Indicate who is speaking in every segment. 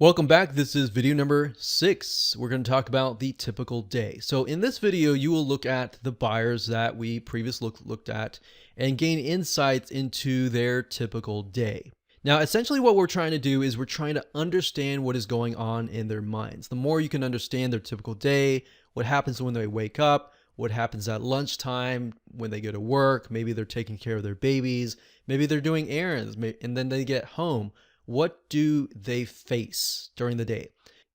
Speaker 1: Welcome back. This is video number 6. We're going to talk about the typical day. So in this video, you will look at the buyers that we previously looked at and gain insights into their typical day. Now, essentially what we're trying to do is we're trying to understand what is going on in their minds. The more you can understand their typical day, what happens when they wake up, what happens at lunchtime, when they go to work, maybe they're taking care of their babies, maybe they're doing errands, and then they get home. What do they face during the day?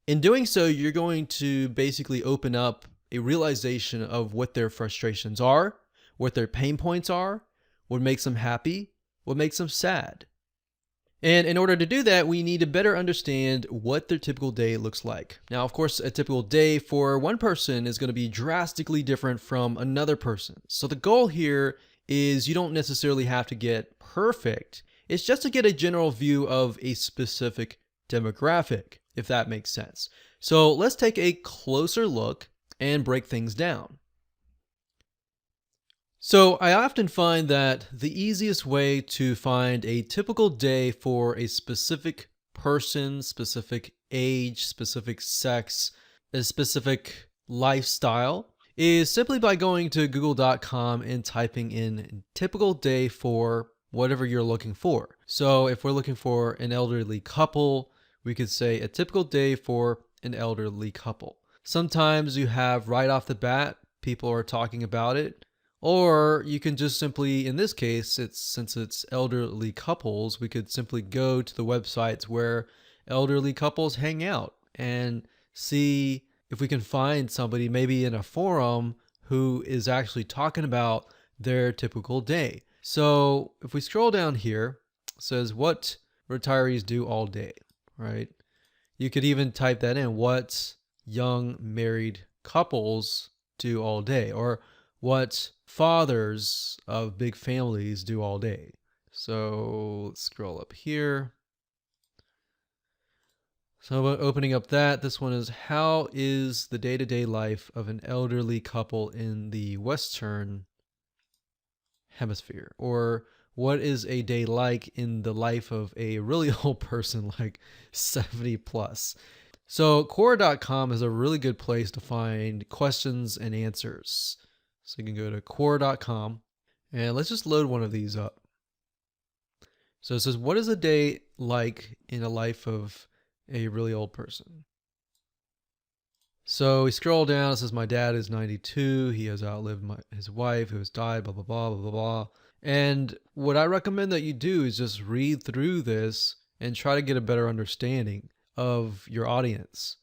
Speaker 1: In doing so, you're going to basically open up a realization of what their frustrations are, what their pain points are, what makes them happy, what makes them sad. And in order to do that, we need to better understand what their typical day looks like. Now, of course, a typical day for one person is going to be drastically different from another person. So the goal here is you don't necessarily have to get perfect. It's just to get a general view of a specific demographic, if that makes sense. So let's take a closer look and break things down. So I often find that the easiest way to find a typical day for a specific person, specific age, specific sex, a specific lifestyle is simply by going to google.com and typing in typical day for whatever you're looking for. So if we're looking for an elderly couple, we could say a typical day for an elderly couple. Sometimes you have right off the bat, people are talking about it, or you can just simply, in this case, since it's elderly couples, we could simply go to the websites where elderly couples hang out and see if we can find somebody maybe in a forum who is actually talking about their typical day. So if we scroll down here, it says what retirees do all day, right? You could even type that in, what young married couples do all day, or what fathers of big families do all day. So let's scroll up here. So opening up this one is, how is the day-to-day life of an elderly couple in the Western Hemisphere? Or what is a day like in the life of a really old person like 70 plus? So Quora.com is a really good place to find questions and answers. So you can go to Quora.com and let's just load one of these up. So it says, what is a day like in a life of a really old person? So we scroll down, it says my dad is 92, he has outlived his wife who has died, blah, blah, blah, blah, blah, blah. And what I recommend that you do is just read through this and try to get a better understanding of your audience.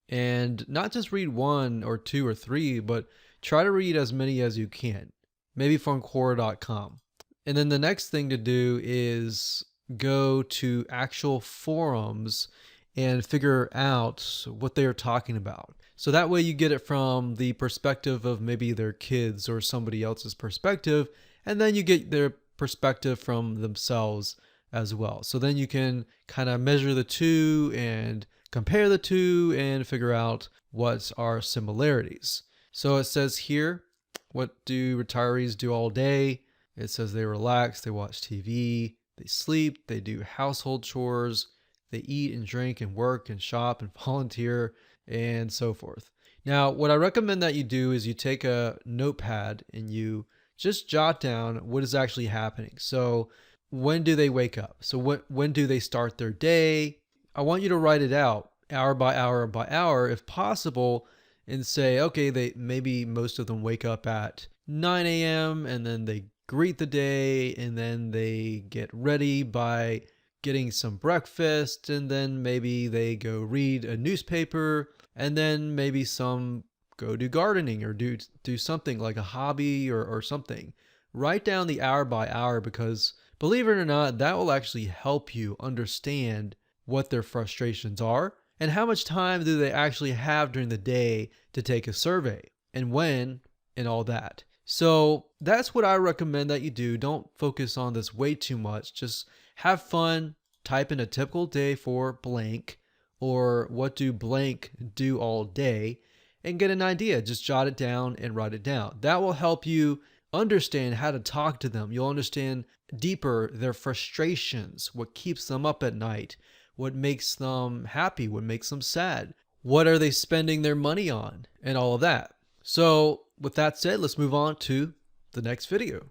Speaker 1: And not just read 1 or 2 or 3, but try to read as many as you can, maybe from Quora.com. And then the next thing to do is go to actual forums and figure out what they are talking about. So that way you get it from the perspective of maybe their kids or somebody else's perspective, and then you get their perspective from themselves as well. So then you can kind of measure the two and compare the two and figure out what are similarities. So it says here, what do retirees do all day? It says they relax, they watch TV, they sleep, they do household chores, they eat and drink and work and shop and volunteer and so forth. Now, what I recommend that you do is you take a notepad and you just jot down what is actually happening. So when do they wake up? So when do they start their day? I want you to write it out hour by hour by hour if possible and say, okay, maybe most of them wake up at 9 a.m. and then they greet the day and then they get ready by getting some breakfast, and then maybe they go read a newspaper, and then maybe some go do gardening or do something like a hobby or something. Write down the hour by hour, because believe it or not, that will actually help you understand what their frustrations are and how much time do they actually have during the day to take a survey and when and all that. So that's what I recommend that you do. Don't focus on this way too much. Just have fun, type in a typical day for blank, or what do blank do all day, and get an idea. Just jot it down and write it down. That will help you understand how to talk to them. You'll understand deeper their frustrations, what keeps them up at night, what makes them happy, what makes them sad, what are they spending their money on, and all of that. So with that said, let's move on to the next video.